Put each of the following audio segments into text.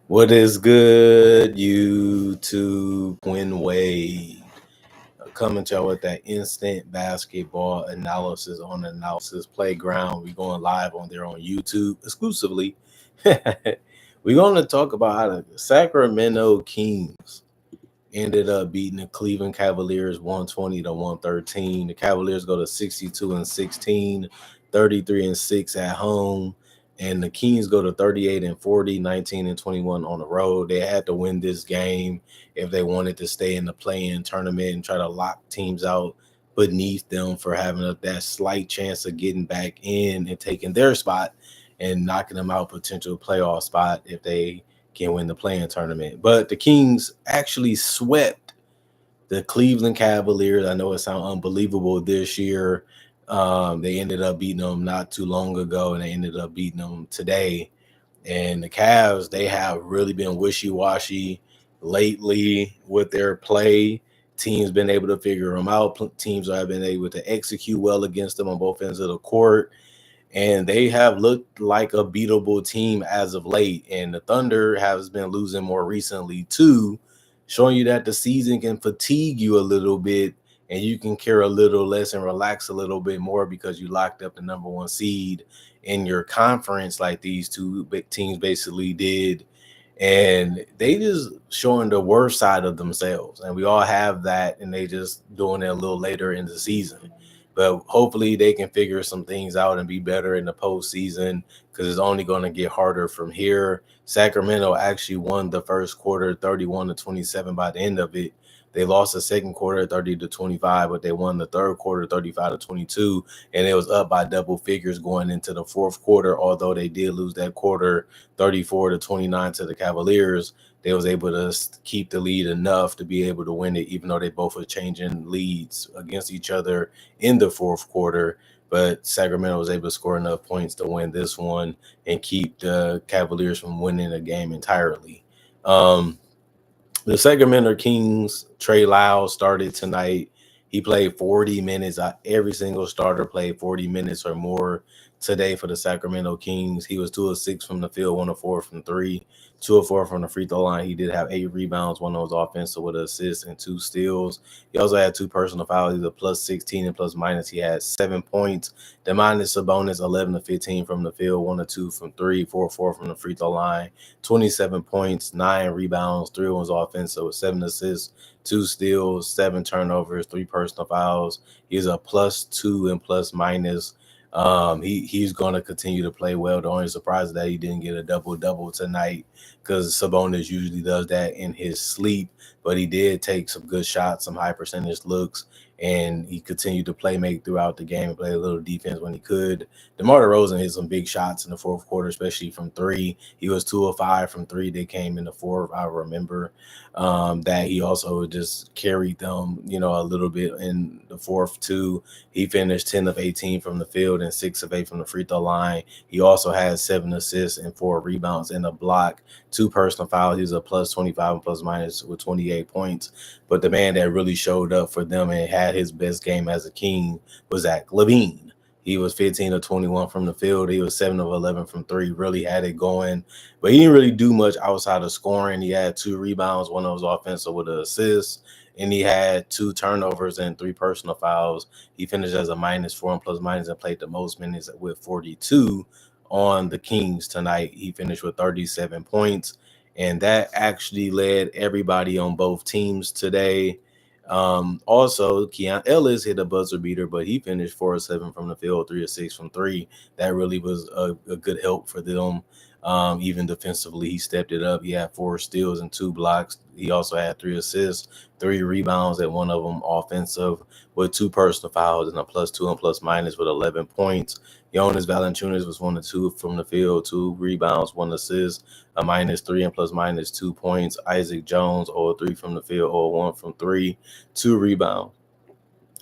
What is good, YouTube? Quinn Wade coming to y'all with that instant basketball analysis on the Analysis Playground. We're going live on there on YouTube exclusively. We're going to talk about how the Sacramento Kings ended up beating the Cleveland Cavaliers 120 to 113. The Cavaliers go to 62-16, 33-6 at home. And the Kings go to 38-40, 19-21 on the road. They had to win this game if they wanted to stay in the play-in tournament and try to lock teams out beneath them for having that slight chance of getting back in and taking their spot and knocking them out potential playoff spot if they can win the play-in tournament. But the Kings actually swept the Cleveland Cavaliers. I know it sounds unbelievable this year. They ended up beating them not too long ago, and they ended up beating them today. And the Cavs, they have really been wishy-washy lately with their play. Teams been able to figure them out. Teams have been able to execute well against them on both ends of the court. And they have looked like a beatable team as of late. And the Thunder has been losing more recently too, showing you that the season can fatigue you a little bit and you can care a little less and relax a little bit more because you locked up the number one seed in your conference like these two big teams basically did. And they just showing the worst side of themselves. And we all have that, and they just doing it a little later in the season. But hopefully they can figure some things out and be better in the postseason because it's only going to get harder from here. Sacramento actually won the first quarter 31-27 by the end of it. They lost the second quarter 30-25, but they won the third quarter 35-22, and it was up by double figures going into the fourth quarter. Although they did lose that quarter 34-29 to the Cavaliers, they was able to keep the lead enough to be able to win it, even though they both were changing leads against each other in the fourth quarter. But Sacramento was able to score enough points to win this one and keep the Cavaliers from winning the game entirely. The Sacramento Kings, Trey Lyles started tonight. He played 40 minutes. Every single starter played 40 minutes or more today for the Sacramento Kings. He was 2 of 6 from the field, 1 of 4 from 3, 2 of 4 from the free throw line. He did have 8 rebounds, 1 of those offensive with an assist and 2 steals. He also had 2 personal fouls. He was a plus 16 and plus minus. He had 7 points. Domantas Sabonis, 11 of 15 from the field, 1 of 2 from 3, 4 of 4 from the free throw line, 27 points, 9 rebounds, 3 was offensive with 7 assists, 2 steals, 7 turnovers, 3 personal fouls. He's a plus 2 and plus minus. He's going to continue to play well. The only surprise is that he didn't get a double-double tonight because Sabonis usually does that in his sleep, but he did take some good shots, some high percentage looks, and he continued to make throughout the game and play a little defense when he could. DeMar DeRozan hit some big shots in the fourth quarter, especially from 3. He was 2 of 5 from 3. They came in the fourth. I remember that he also just carried them, a little bit in the fourth too. He finished 10 of 18 from the field and 6 of 8 from the free throw line. He also had 7 assists and 4 rebounds and a block, 2 personal fouls. He was a plus 25 and plus minus with 28 points. But the man that really showed up for them and had his best game as a King was Zach LaVine. He was 15 of 21 from the field. He was 7 of 11 from 3, really had it going. But he didn't really do much outside of scoring. He had 2 rebounds, 1 of those offensive with an assist, and he had 2 turnovers and 3 personal fouls. He finished as a minus 4 and plus minus and played the most minutes with 42 on the Kings tonight. He finished with 37 points, and that actually led everybody on both teams today. Also, Keon Ellis hit a buzzer beater, but he finished 4 of 7 from the field, 3 of 6 from 3. That really was a good help for them. Even defensively, he stepped it up. He had 4 steals and 2 blocks. He also had 3 assists, 3 rebounds, and 1 of them offensive with 2 personal fouls and a plus 2 and plus minus with 11 points. Jonas Valanciunas was 1 of 2 from the field, 2 rebounds, 1 assist, a minus 3 and plus minus 2 points. Isaac Jones, 0 of 3 from the field, 0 of 1 from 3, 2 rebounds.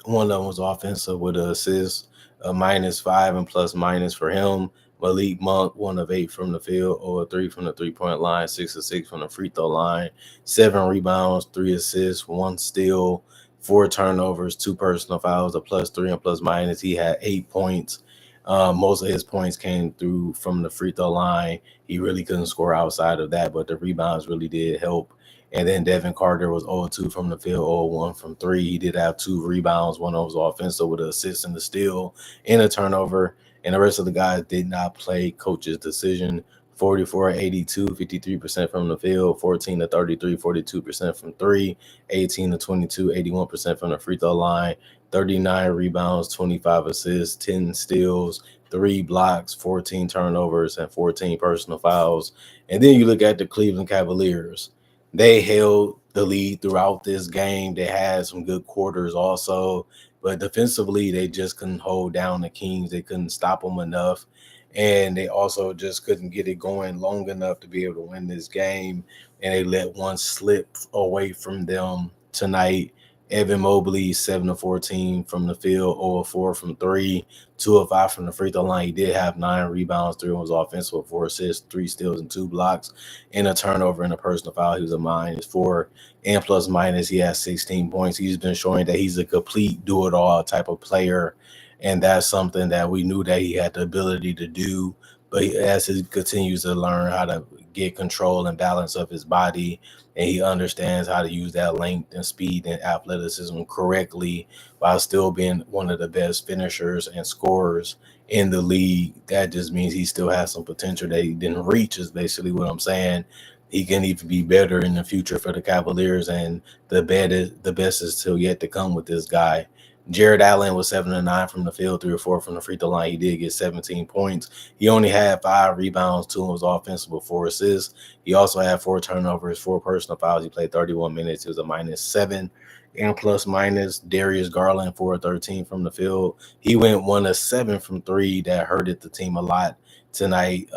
1 of them was offensive with an assist, a minus 5 and plus minus for him. Malik Monk, 1 of 8 from the field, 0 of 3 from the three-point line, 6 of 6 from the free throw line, 7 rebounds, 3 assists, 1 steal, 4 turnovers, 2 personal fouls, a plus 3 and plus minus. He had 8 points. Most of his points came through from the free throw line. He really couldn't score outside of that, but the rebounds really did help. And then Devin Carter was 0-2 from the field, 0-1 from three. He did have 2 rebounds. One of them was offensive with an assist and a steal and a turnover. And the rest of the guys did not play. Coach's decision. 44-82, 53% from the field, 14-33, 42% from three, 18-22, 81% from the free throw line, 39 rebounds, 25 assists, 10 steals, 3 blocks, 14 turnovers, and 14 personal fouls. And then you look at the Cleveland Cavaliers. They held the lead throughout this game. They had some good quarters also, but defensively, they just couldn't hold down the Kings. They couldn't stop them enough, and they also just couldn't get it going long enough to be able to win this game. And they let one slip away from them tonight. Evan Mobley, 7-14 from the field, 0-4 from three, 2-5 from the free throw line. He did have 9 rebounds, 3 was offensive, 4 assists, 3 steals, and 2 blocks, and a turnover and a personal foul. He was a -4, and plus minus, he has 16 points. He's been showing that he's a complete do-it-all type of player, and that's something that we knew that he had the ability to do. But as he continues to learn how to get control and balance of his body, and he understands how to use that length and speed and athleticism correctly while still being one of the best finishers and scorers in the league, that just means he still has some potential that he didn't reach, is basically what I'm saying. He can even be better in the future for the Cavaliers, and the best is still yet to come with this guy. Jared Allen was 7-9 from the field, 3-4 from the free throw line. He did get 17 points. He only had 5 rebounds, 2 was offensive with 4 assists. He also had 4 turnovers, 4 personal fouls. He played 31 minutes. He was a -7. And plus minus, Darius Garland, 4-13 from the field. He went 1-7 from three. That hurted the team a lot tonight.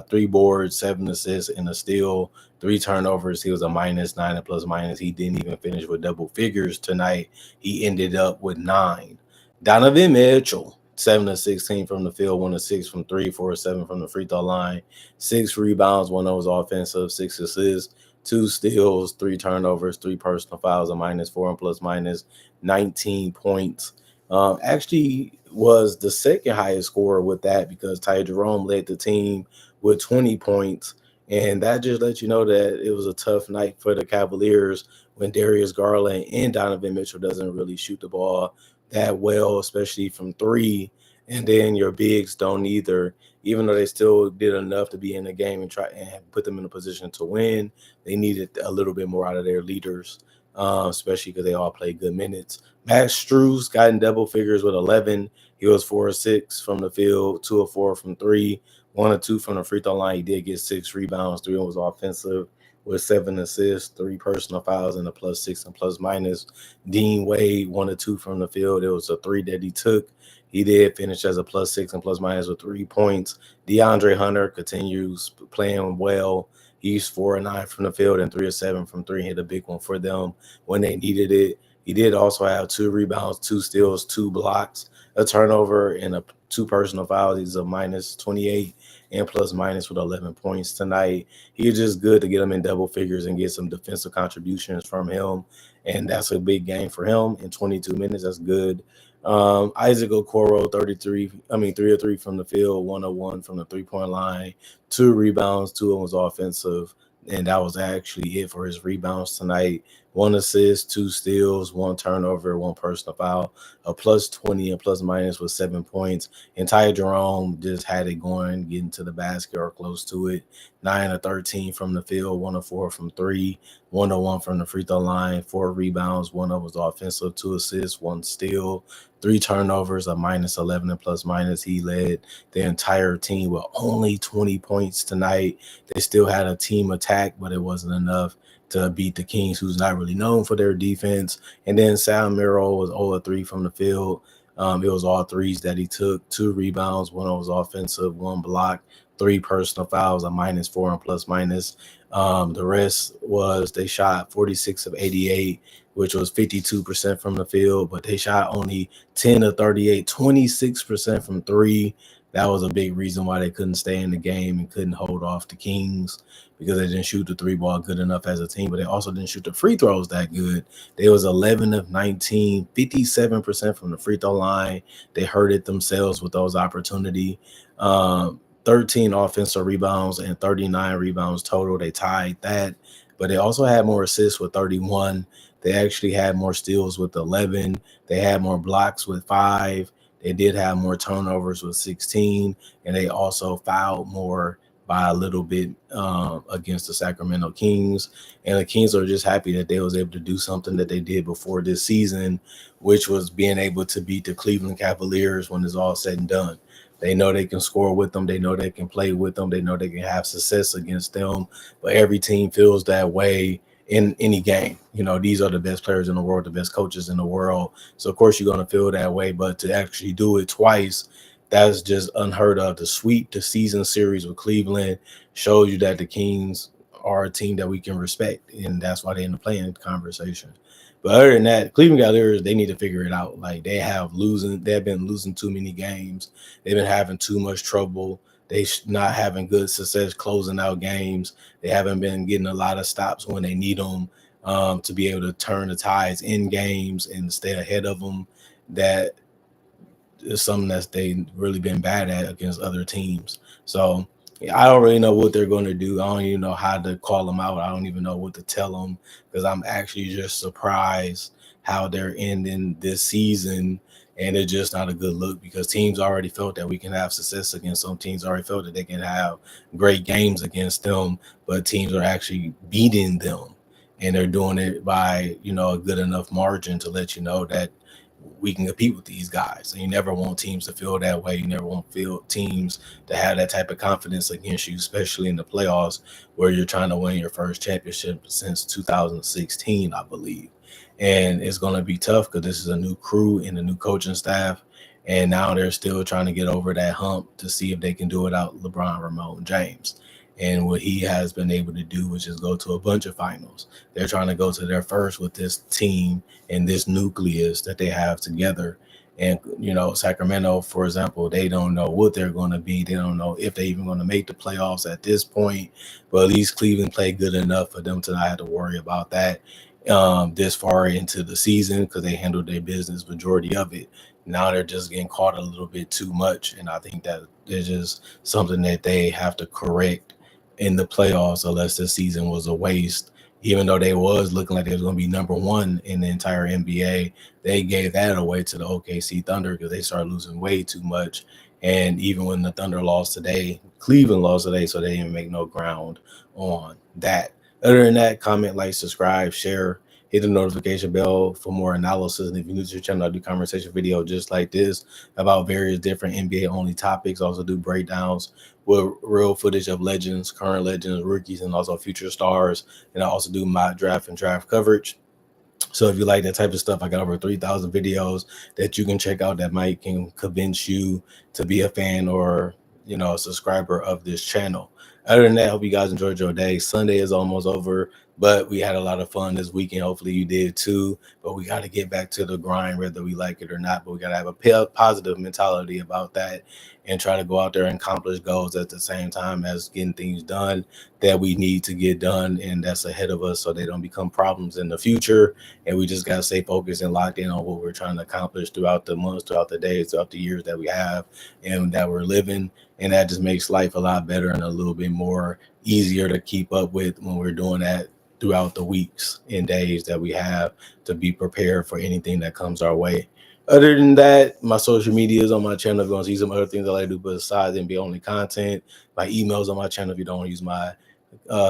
3 boards, 7 assists, and a steal. 3 turnovers. He was a -9 and plus minus. He didn't even finish with double figures tonight. He ended up with 9. Donovan Mitchell, 7-16 from the field, 1-6 from three, 4-7 from the free throw line, 6 rebounds, 1 was offensive, 6 assists, 2 steals, 3 turnovers, 3 personal fouls, a -4 and plus minus, 19 points. Actually was the second highest scorer with that, because Ty Jerome led the team with 20 points. And that just lets you know that it was a tough night for the Cavaliers when Darius Garland and Donovan Mitchell doesn't really shoot the ball that well, especially from three. And then your bigs don't either. Even though they still did enough to be in the game and try and put them in a position to win, they needed a little bit more out of their leaders, especially because they all played good minutes. Max Strus got in double figures with 11. He was 4-6 from the field, 2-4 from three, 1-2 from the free throw line. He did get 6 rebounds, 3 was offensive with 7 assists, 3 personal fouls, and a +6 and plus minus. Dean Wade, 1-2 from the field. It was a 3 that he took. He did finish as a +6 and plus minus with 3 points. DeAndre Hunter continues playing well. He's 4-9 from the field and 3-7 from three. Hit a big one for them when they needed it. He did also have 2 rebounds, 2 steals, 2 blocks, a turnover, and 2 personal fouls. He's a -28 and plus minus with 11 points tonight. He's just good to get him in double figures and get some defensive contributions from him. And that's a big game for him in 22 minutes. That's good. Isaac Okoro, 3 of 3 from the field, 101 from the 3-point line, 2 rebounds, 2 of them was offensive. And that was actually it for his rebounds tonight. 1 assist, 2 steals, 1 turnover, 1 personal foul, a +20 and plus minus with 7 points. And Ty Jerome just had it going, getting to the basket or close to it. 9-13 from the field, 1-4 from three, 1-1 from the free throw line, 4 rebounds, 1 of was offensive, 2 assists, 1 steal, 3 turnovers, a -11 and plus minus. He led the entire team with only 20 points tonight. They still had a team attack, but it wasn't enough to beat the Kings, who's not really known for their defense. And then Sal Miro was 0-3 from the field. It was all threes that he took, 2 rebounds, 1 was offensive, 1 block, 3 personal fouls, a -4 and plus minus. The rest was they shot 46 of 88, which was 52% from the field, but they shot only 10 of 38, 26% from three. that was a big reason why they couldn't stay in the game and couldn't hold off the Kings, because they didn't shoot the three ball good enough as a team, but they also didn't shoot the free throws that good. They was 11 of 19, 57% from the free throw line. They hurt it themselves with those opportunity. 13 offensive rebounds and 39 rebounds total. They tied that, but they also had more assists with 31. They actually had more steals with 11. They had more blocks with 5. They did have more turnovers with 16, and they also fouled more by a little bit against the Sacramento Kings. And the Kings are just happy that they was able to do something that they did before this season, which was being able to beat the Cleveland Cavaliers when it's all said and done. They know they can score with them. They know they can play with them. They know they can have success against them. But every team feels that way in any game. You know, these are the best players in the world, the best coaches in the world. So, of course, you're going to feel that way. But to actually do it twice, that's just unheard of. To sweep the season series with Cleveland shows you that the Kings are a team that we can respect. And that's why they're in the playing conversation. But other than that, Cleveland Cavaliers, they need to figure it out. Like they have been losing too many games. They've been having too much trouble. They not having good success closing out games. They haven't been getting a lot of stops when they need them to be able to turn the tides in games and stay ahead of them. That is something that they really been bad at against other teams. So I don't really know what they're going to do. I don't even know how to call them out. I don't even know what to tell them, because I'm actually just surprised how they're ending this season. And it's just not a good look, because teams already felt that we can have success against some teams, already felt that they can have great games against them, but teams are actually beating them. And they're doing it by, a good enough margin to let you know that we can compete with these guys. And you never want teams to feel that way. You never want teams to have that type of confidence against you, especially in the playoffs where you're trying to win your first championship since 2016, I believe. And it's going to be tough because this is a new crew and a new coaching staff. And now they're still trying to get over that hump to see if they can do it without LeBron, Ramon, James. And what he has been able to do is just go to a bunch of finals. They're trying to go to their first with this team and this nucleus that they have together. And, Sacramento, for example, they don't know what they're going to be. They don't know if they're even going to make the playoffs at this point. But at least Cleveland played good enough for them to not have to worry about that this far into the season, because they handled their business majority of it. Now they're just getting caught a little bit too much. And I think that is just something that they have to correct in the playoffs, unless this season was a waste. Even though they was looking like they was going to be number one in the entire NBA, they gave that away to the OKC Thunder because they started losing way too much. And even when the Thunder lost today, Cleveland lost today, so they didn't make no ground on that. Other than that, comment, like, subscribe, share, hit the notification bell for more analysis. And if you're new to the channel, I do conversation video just like this about various different NBA only topics. I also do breakdowns with real footage of legends, current legends, rookies, and also future stars. And I also do mock draft and draft coverage. So if you like that type of stuff, I got over 3,000 videos that you can check out that might can convince you to be a fan or, a subscriber of this channel. Other than that, I hope you guys enjoyed your day. Sunday is almost over, but we had a lot of fun this weekend. Hopefully you did too. But we got to get back to the grind, whether we like it or not. But we got to have a positive mentality about that and try to go out there and accomplish goals at the same time as getting things done that we need to get done, and that's ahead of us, so they don't become problems in the future. And we just got to stay focused and locked in on what we're trying to accomplish throughout the months, throughout the days, throughout the years that we have and that we're living. And that just makes life a lot better and a little bit more easier to keep up with when we're doing that throughout the weeks and days that we have to be prepared for anything that comes our way. Other than that, my social media is on my channel. If you want to see some other things I like to do besides NBA only content, my emails on my channel. If you don't use my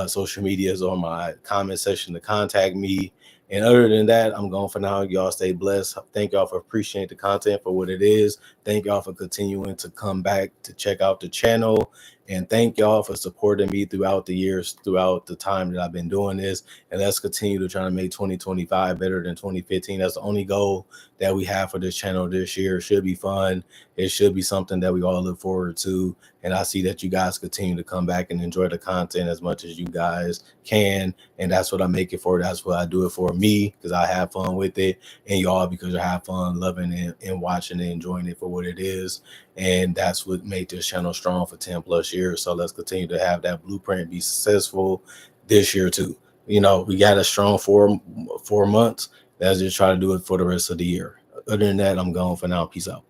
social medias or my comment section to contact me. And other than that, I'm going for now. Y'all stay blessed. Thank y'all for appreciating the content for what it is. Thank y'all for continuing to come back to check out the channel. And thank y'all for supporting me throughout the years, throughout the time that I've been doing this. And let's continue to try to make 2025 better than 2015. That's the only goal that we have for this channel this year. It should be fun. It should be something that we all look forward to. And I see that you guys continue to come back and enjoy the content as much as you guys can. And that's what I make it for. That's what I do it for, me, because I have fun with it, and y'all because you have fun loving it and watching it, enjoying it for what it is. And that's what made this channel strong for 10 plus years. So let's continue to have that blueprint, be successful this year too. You know, we got a strong 4 months. Let's just try to do it for the rest of the year. Other than that, I'm gone for now. Peace out.